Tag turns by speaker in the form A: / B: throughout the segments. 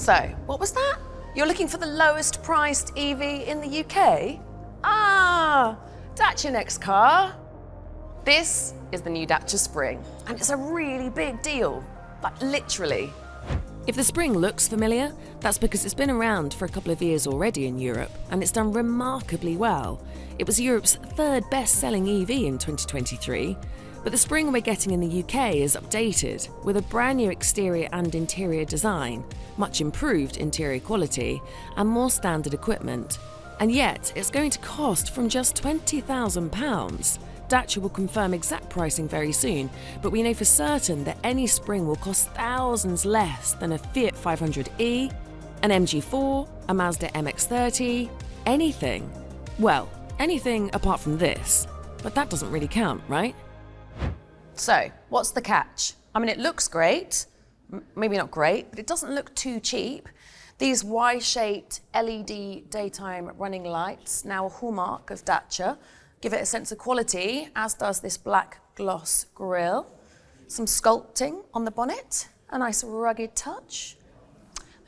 A: So, what was that? You're looking for the lowest priced EV in the UK? Ah, Dacia next car. This is the new Dacia Spring, and it's a really big deal, like literally.
B: If the Spring looks familiar, that's because it's been around for a couple of years already in Europe, and it's done remarkably well. It was Europe's third best-selling EV in 2023, but the Spring we're getting in the UK is updated, with a brand new exterior and interior design, much improved interior quality, and more standard equipment. And yet, it's going to cost from just £20,000. Dacia will confirm exact pricing very soon, but we know for certain that any Spring will cost thousands less than a Fiat 500e, an MG4, a Mazda MX-30, anything. Well, anything apart from this. But that doesn't really count, right?
A: So, what's the catch? I mean, it looks great, maybe not great, but it doesn't look too cheap. These Y-shaped LED daytime running lights, now a hallmark of Dacia, give it a sense of quality, as does this black gloss grille. Some sculpting on the bonnet, a nice rugged touch.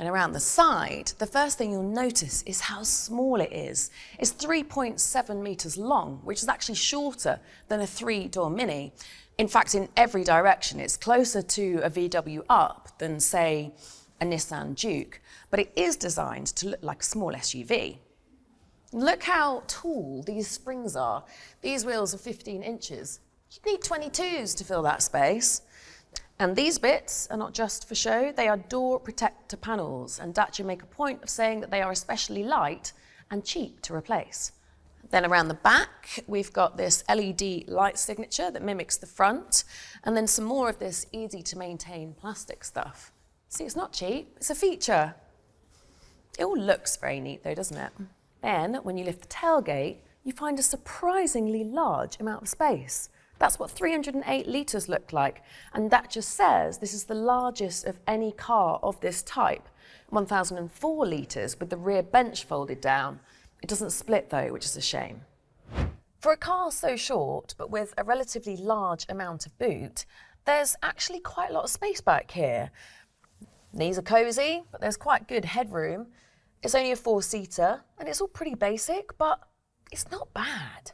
A: And around the side, the first thing you'll notice is how small it is. It's 3.7 metres long, which is actually shorter than a 3-door Mini. In fact, in every direction, it's closer to a VW Up than, say, a Nissan Juke. But it is designed to look like a small SUV. Look how tall these springs are. These wheels are 15 inches. You'd need 22s to fill that space. And these bits are not just for show, they are door protector panels, and Dacia make a point of saying that they are especially light and cheap to replace. Then around the back, we've got this LED light signature that mimics the front, and then some more of this easy to maintain plastic stuff. See, it's not cheap, it's a feature. It all looks very neat though, doesn't it? Then, when you lift the tailgate, you find a surprisingly large amount of space. That's what 308 litres looked like, and Dacia says this is the largest of any car of this type, 1,004 litres with the rear bench folded down. It doesn't split though, which is a shame. For a car so short, but with a relatively large amount of boot, there's actually quite a lot of space back here. These are cosy, but there's quite good headroom. It's only a 4-seater, and it's all pretty basic, but it's not bad.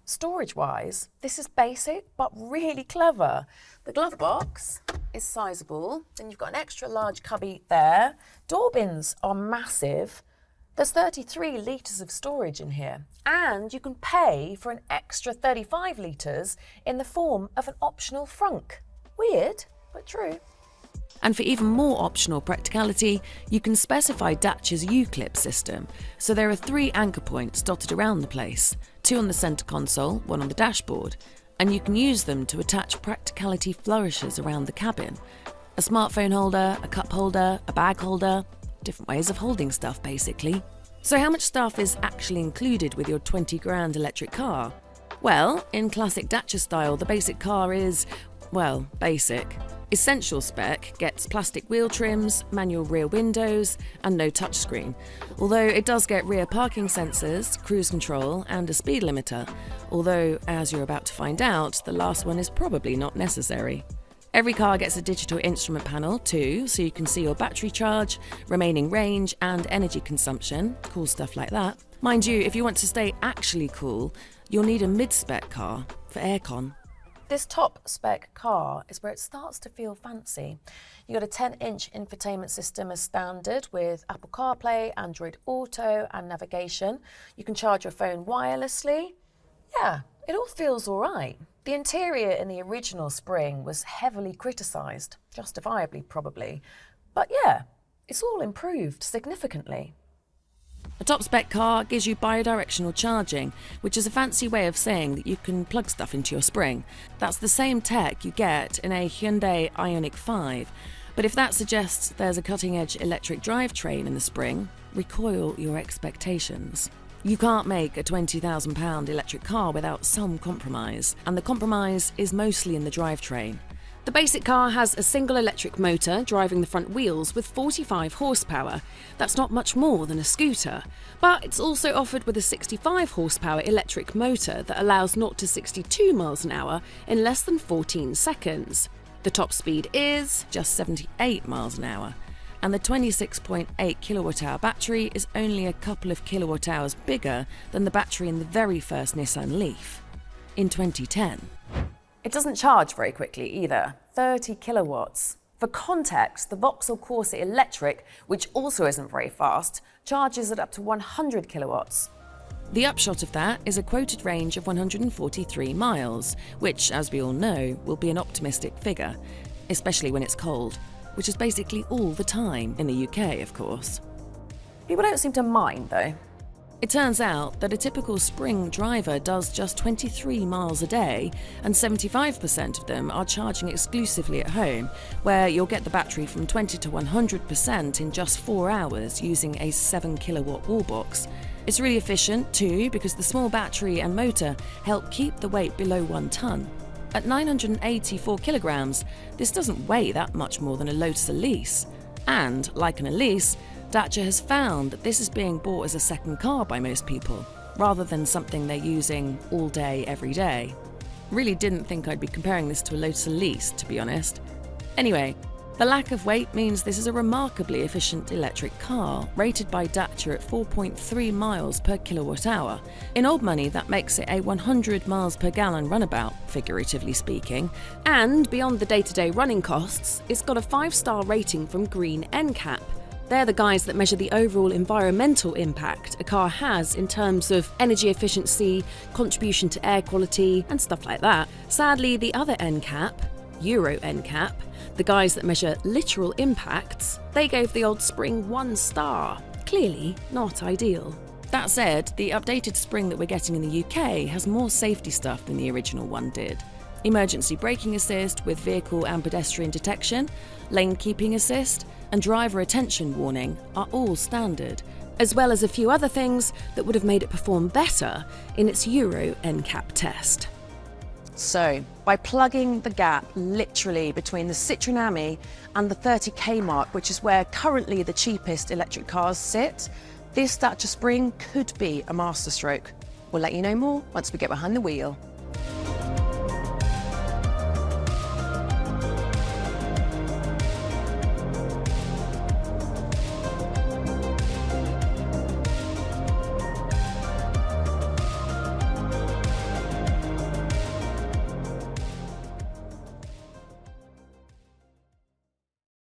A: Storage-wise, this is basic, but really clever. The glove box is sizable, then you've got an extra large cubby there. Door bins are massive. There's 33 litres of storage in here, and you can pay for an extra 35 litres in the form of an optional frunk. Weird, but true.
B: And for even more optional practicality, you can specify Dacia's U-clip system. So there are 3 anchor points dotted around the place, 2 on the centre console, 1 on the dashboard, and you can use them to attach practicality flourishes around the cabin. A smartphone holder, a cup holder, a bag holder, different ways of holding stuff basically. So how much stuff is actually included with your 20 grand electric car? Well, in classic Dacia style, the basic car is, well, basic. Essential spec gets plastic wheel trims, manual rear windows, and no touchscreen. Although it does get rear parking sensors, cruise control, and a speed limiter. Although, as you're about to find out, the last one is probably not necessary. Every car gets a digital instrument panel too, so you can see your battery charge, remaining range, and energy consumption. Cool stuff like that. Mind you, if you want to stay actually cool, you'll need a mid-spec car for aircon.
A: This top spec car is where it starts to feel fancy. You got a 10-inch infotainment system as standard with Apple CarPlay, Android Auto and navigation. You can charge your phone wirelessly. Yeah, it all feels all right. The interior in the original Spring was heavily criticised, justifiably probably. But yeah, it's all improved significantly.
B: A top-spec car gives you bidirectional charging, which is a fancy way of saying that you can plug stuff into your Spring. That's the same tech you get in a Hyundai Ioniq 5. But if that suggests there's a cutting-edge electric drivetrain in the Spring, recoil your expectations. You can't make a £20,000 electric car without some compromise, and the compromise is mostly in the drivetrain. The basic car has a single electric motor driving the front wheels with 45 horsepower. That's not much more than a scooter, but it's also offered with a 65 horsepower electric motor that allows 0 to 62 miles an hour in less than 14 seconds. The top speed is just 78 miles an hour. and the 26.8 kilowatt-hour battery is only a couple of kilowatt hours bigger than the battery in the very first Nissan Leaf in 2010.
A: It doesn't charge very quickly either, 30 kilowatts. For context, the Vauxhall Corsa Electric, which also isn't very fast, charges at up to 100 kilowatts.
B: The upshot of that is a quoted range of 143 miles, which, as we all know, will be an optimistic figure, especially when it's cold, which is basically all the time in the UK, of course.
A: People don't seem to mind, though.
B: It turns out that a typical Spring driver does just 23 miles a day, and 75% of them are charging exclusively at home, where you'll get the battery from 20 to 100% in just 4 hours using a 7 kilowatt wall box. It's really efficient too, because the small battery and motor help keep the weight below 1 tonne. At 984 kilograms, this doesn't weigh that much more than a Lotus Elise. And, like an Elise, Dacia has found that this is being bought as a second car by most people, rather than something they're using all day, every day. Really didn't think I'd be comparing this to a Lotus Elise, to be honest. Anyway, the lack of weight means this is a remarkably efficient electric car, rated by Dacia at 4.3 miles per kilowatt hour. In old money, that makes it a 100 miles per gallon runabout, figuratively speaking. And beyond the day-to-day running costs, it's got a 5-star rating from Green NCAP. They're the guys that measure the overall environmental impact a car has in terms of energy efficiency, contribution to air quality, and stuff like that. Sadly, the other NCAP, Euro NCAP, the guys that measure literal impacts, they gave the old Spring 1 star. Clearly not ideal. That said, the updated Spring that we're getting in the UK has more safety stuff than the original one did. Emergency braking assist with vehicle and pedestrian detection, lane keeping assist, and driver attention warning are all standard, as well as a few other things that would have made it perform better in its Euro NCAP test.
A: So, by plugging the gap literally between the Citroën Ami and the 30k mark, which is where currently the cheapest electric cars sit, this Dacia Spring could be a masterstroke. We'll let you know more once we get behind the wheel.